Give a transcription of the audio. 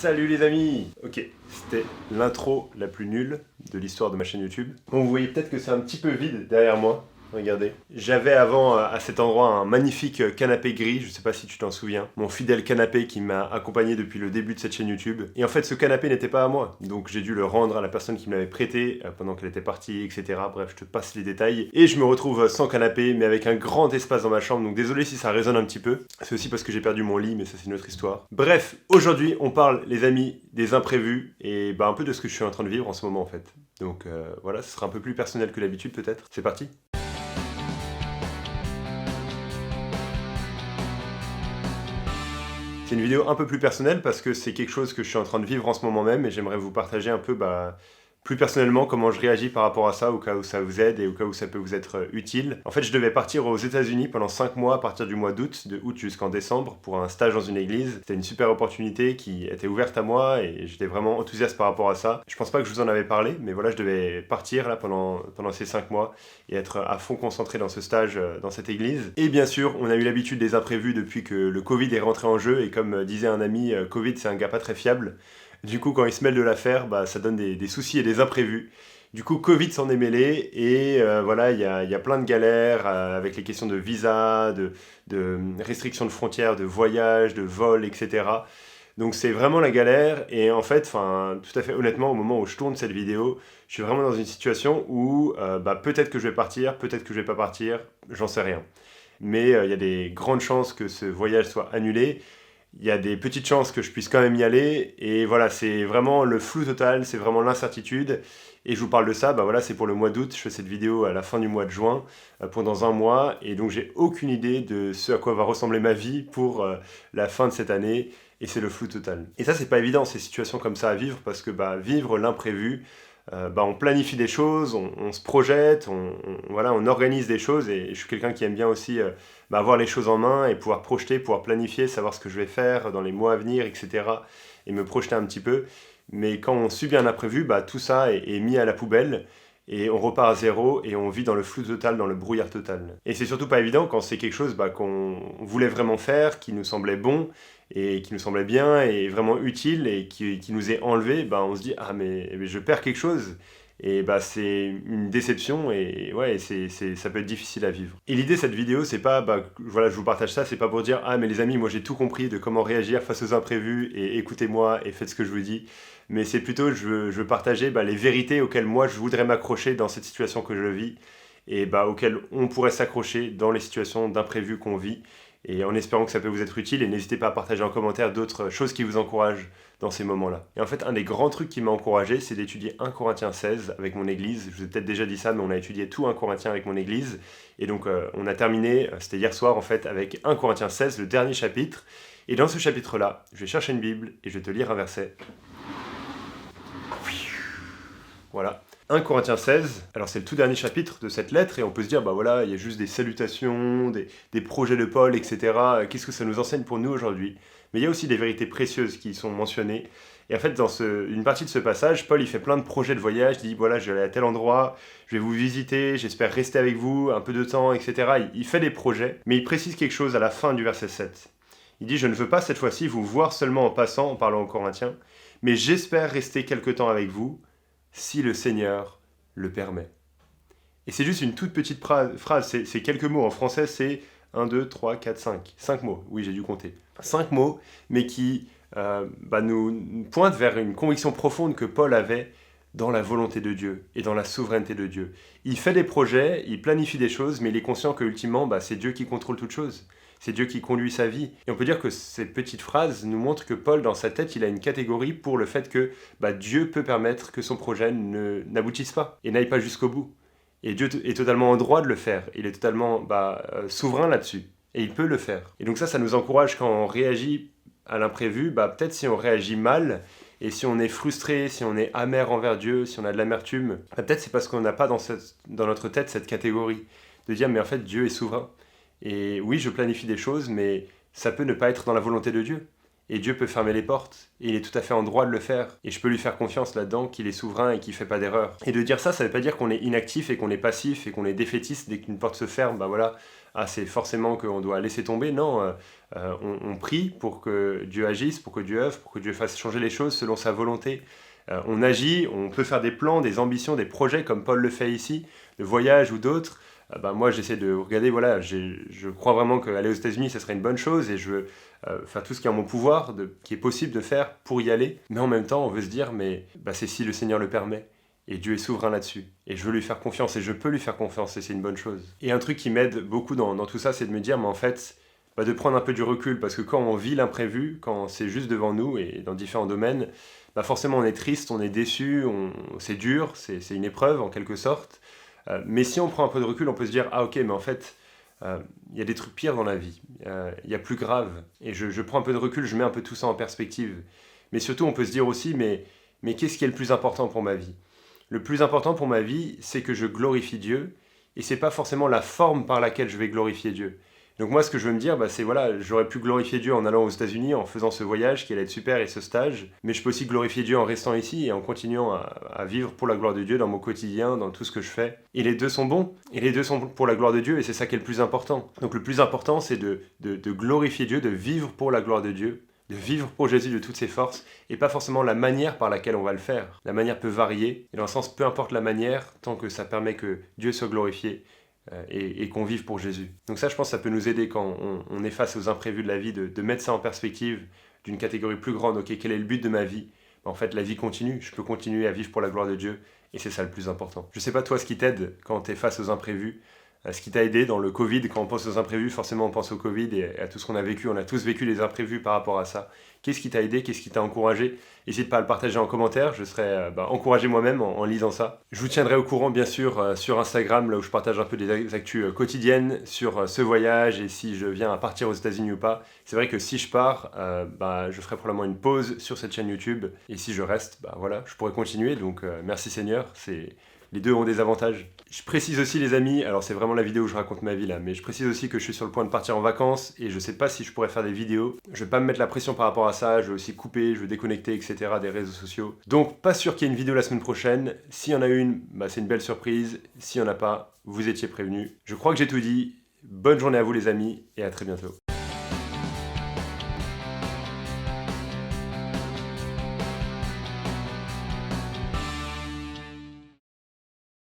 Salut les amis. Ok, c'était l'intro la plus nulle de l'histoire de ma chaîne YouTube. Bon, vous voyez peut-être que c'est un petit peu vide derrière moi. Regardez. J'avais avant à cet endroit un magnifique canapé gris, je sais pas si tu t'en souviens. Mon fidèle canapé qui m'a accompagné depuis le début de cette chaîne YouTube. Et en fait ce canapé n'était pas à moi, donc j'ai dû le rendre à la personne qui me l'avait prêté pendant qu'elle était partie, etc. Bref, je te passe les détails. Et je me retrouve sans canapé, mais avec un grand espace dans ma chambre, donc désolé si ça résonne un petit peu. C'est aussi parce que j'ai perdu mon lit, mais ça c'est une autre histoire. Bref, aujourd'hui on parle, les amis, des imprévus, et un peu de ce que je suis en train de vivre en ce moment en fait. Donc voilà, ce sera un peu plus personnel que d'habitude peut-être. C'est parti. C'est une vidéo un peu plus personnelle parce que c'est quelque chose que je suis en train de vivre en ce moment même et j'aimerais vous partager un peu plus personnellement comment je réagis par rapport à ça, au cas où ça vous aide et au cas où ça peut vous être utile. En fait, je devais partir aux États-Unis pendant 5 mois à partir du mois d'août, de août jusqu'en décembre, pour un stage dans une église. C'était une super opportunité qui était ouverte à moi et j'étais vraiment enthousiaste par rapport à ça. Je pense pas que je vous en avais parlé, mais voilà, je devais partir là pendant ces 5 mois et être à fond concentré dans ce stage dans cette église. Et bien sûr, on a eu l'habitude des imprévus depuis que le Covid est rentré en jeu et comme disait un ami, Covid c'est un gars pas très fiable. Du coup, quand il se mêle de l'affaire, ça donne des soucis et des imprévus. Du coup, Covid s'en est mêlé et voilà, il y a plein de galères avec les questions de visa, de restrictions de frontières, de voyages, de vols, etc. Donc c'est vraiment la galère et en fait, tout à fait honnêtement, au moment où je tourne cette vidéo, je suis vraiment dans une situation où peut-être que je vais partir, peut-être que je vais pas partir, j'en sais rien. Mais il y a des grandes chances que ce voyage soit annulé. Il y a des petites chances que je puisse quand même y aller, et voilà, c'est vraiment le flou total, c'est vraiment l'incertitude, et je vous parle de ça, voilà, c'est pour le mois d'août, je fais cette vidéo à la fin du mois de juin, pendant un mois, et donc j'ai aucune idée de ce à quoi va ressembler ma vie pour la fin de cette année, et c'est le flou total. Et ça, c'est pas évident, ces situations comme ça à vivre, parce que vivre l'imprévu, on planifie des choses, on se projette, voilà, on organise des choses, et je suis quelqu'un qui aime bien aussi avoir les choses en main et pouvoir projeter, pouvoir planifier, savoir ce que je vais faire dans les mois à venir, etc. et me projeter un petit peu. Mais quand on subit un imprévu, tout ça est mis à la poubelle et on repart à zéro et on vit dans le flou total, dans le brouillard total. Et c'est surtout pas évident quand c'est quelque chose qu'on voulait vraiment faire, qui nous semblait bon et qui nous semblait bien et vraiment utile et qui nous est enlevé, on se dit « Ah mais je perds quelque chose !» Et c'est une déception et ouais, ça peut être difficile à vivre. Et l'idée de cette vidéo, c'est pas, voilà, je vous partage ça, c'est pas pour dire « Ah mais les amis, moi j'ai tout compris de comment réagir face aux imprévus et écoutez-moi et faites ce que je vous dis ». Mais c'est plutôt, je veux partager les vérités auxquelles moi je voudrais m'accrocher dans cette situation que je vis et auxquelles on pourrait s'accrocher dans les situations d'imprévus qu'on vit. Et en espérant que ça peut vous être utile, et n'hésitez pas à partager en commentaire d'autres choses qui vous encouragent dans ces moments-là. Et en fait, un des grands trucs qui m'a encouragé, c'est d'étudier 1 Corinthiens 16 avec mon église. Je vous ai peut-être déjà dit ça, mais on a étudié tout 1 Corinthiens avec mon église. Et donc, on a terminé, c'était hier soir en fait, avec 1 Corinthiens 16, le dernier chapitre. Et dans ce chapitre-là, je vais chercher une Bible et je vais te lire un verset. Voilà. 1 Corinthiens 16, alors c'est le tout dernier chapitre de cette lettre et on peut se dire, voilà, il y a juste des salutations, des projets de Paul, etc. Qu'est-ce que ça nous enseigne pour nous aujourd'hui? Mais il y a aussi des vérités précieuses qui sont mentionnées. Et en fait, dans une partie de ce passage, Paul, il fait plein de projets de voyage, il dit, voilà, je vais aller à tel endroit, je vais vous visiter, j'espère rester avec vous un peu de temps, etc. Il fait des projets, mais il précise quelque chose à la fin du verset 7. Il dit, je ne veux pas cette fois-ci vous voir seulement en passant, en parlant aux Corinthiens, mais j'espère rester quelque temps avec vous, si le Seigneur le permet. Et c'est juste une toute petite phrase, c'est quelques mots. En français, c'est 1, 2, 3, 4, 5. 5 mots, oui, j'ai dû compter. 5 mots, mais qui nous pointent vers une conviction profonde que Paul avait dans la volonté de Dieu et dans la souveraineté de Dieu. Il fait des projets, il planifie des choses, mais il est conscient que ultimement, c'est Dieu qui contrôle toutes choses. C'est Dieu qui conduit sa vie. Et on peut dire que ces petites phrases nous montrent que Paul, dans sa tête, il a une catégorie pour le fait que Dieu peut permettre que son projet n'aboutisse pas et n'aille pas jusqu'au bout. Et Dieu est totalement en droit de le faire. Il est totalement souverain là-dessus. Et il peut le faire. Et donc ça nous encourage quand on réagit à l'imprévu. Peut-être si on réagit mal, et si on est frustré, si on est amer envers Dieu, si on a de l'amertume, peut-être c'est parce qu'on n'a pas dans notre tête cette catégorie. De dire, mais en fait, Dieu est souverain. Et oui, je planifie des choses, mais ça peut ne pas être dans la volonté de Dieu. Et Dieu peut fermer les portes, et il est tout à fait en droit de le faire. Et je peux lui faire confiance là-dedans, qu'il est souverain et qu'il fait pas d'erreur. Et de dire ça, ça veut pas dire qu'on est inactif et qu'on est passif et qu'on est défaitiste dès qu'une porte se ferme, bah voilà, ah c'est forcément qu'on doit laisser tomber. Non, on prie pour que Dieu agisse, pour que Dieu œuvre, pour que Dieu fasse changer les choses selon sa volonté. On agit, on peut faire des plans, des ambitions, des projets comme Paul le fait ici, de voyage ou d'autres. Moi j'essaie de regarder, voilà, je crois vraiment qu'aller aux États-Unis ce serait une bonne chose et je veux faire tout ce qui est en mon pouvoir, qui est possible de faire pour y aller. Mais en même temps on veut se dire, mais c'est si le Seigneur le permet. Et Dieu est souverain là-dessus. Et je veux lui faire confiance et je peux lui faire confiance et c'est une bonne chose. Et un truc qui m'aide beaucoup dans tout ça, c'est de me dire, mais en fait, de prendre un peu du recul, parce que quand on vit l'imprévu, quand c'est juste devant nous et dans différents domaines, forcément on est triste, on est déçu, c'est dur, c'est une épreuve en quelque sorte. Mais si on prend un peu de recul, on peut se dire, ah ok, mais en fait, il y a des trucs pires dans la vie, il y a plus grave. Et je prends un peu de recul, je mets un peu tout ça en perspective. Mais surtout, on peut se dire aussi, mais qu'est-ce qui est le plus important pour ma vie ? Le plus important pour ma vie, c'est que je glorifie Dieu, et c'est pas forcément la forme par laquelle je vais glorifier Dieu. Donc moi, ce que je veux me dire, c'est voilà, j'aurais pu glorifier Dieu en allant aux États-Unis, en faisant ce voyage qui allait être super et ce stage, mais je peux aussi glorifier Dieu en restant ici et en continuant à vivre pour la gloire de Dieu dans mon quotidien, dans tout ce que je fais. Et les deux sont bons, et les deux sont pour la gloire de Dieu, et c'est ça qui est le plus important. Donc le plus important, c'est de glorifier Dieu, de vivre pour la gloire de Dieu, de vivre pour Jésus de toutes ses forces, et pas forcément la manière par laquelle on va le faire. La manière peut varier, et dans le sens, peu importe la manière, tant que ça permet que Dieu soit glorifié, et qu'on vive pour Jésus. Donc ça, je pense que ça peut nous aider quand on est face aux imprévus de la vie, de mettre ça en perspective d'une catégorie plus grande. Ok, quel est le but de ma vie ? En fait, la vie continue, je peux continuer à vivre pour la gloire de Dieu, et c'est ça le plus important. Je sais pas toi ce qui t'aide quand tu es face aux imprévus, ce qui t'a aidé dans le Covid. Quand on pense aux imprévus, forcément on pense au Covid et à tout ce qu'on a vécu. On a tous vécu les imprévus par rapport à ça. Qu'est-ce qui t'a aidé ? Qu'est-ce qui t'a encouragé ? N'hésite pas à le partager en commentaire, je serai encouragé moi-même en lisant ça. Je vous tiendrai au courant bien sûr sur Instagram, là où je partage un peu des actus quotidiennes sur ce voyage et si je viens à partir aux États-Unis ou pas. C'est vrai que si je pars, je ferai probablement une pause sur cette chaîne YouTube et si je reste, voilà, je pourrai continuer. Donc merci Seigneur, les deux ont des avantages. Je précise aussi les amis, alors c'est vraiment la vidéo où je raconte ma vie là, mais je précise aussi que je suis sur le point de partir en vacances et je sais pas si je pourrais faire des vidéos. Je vais pas me mettre la pression par rapport à ça, je vais aussi couper, je vais déconnecter, etc. des réseaux sociaux. Donc pas sûr qu'il y ait une vidéo la semaine prochaine. S'il y en a une, c'est une belle surprise. S'il y en a pas, vous étiez prévenus. Je crois que j'ai tout dit. Bonne journée à vous les amis et à très bientôt.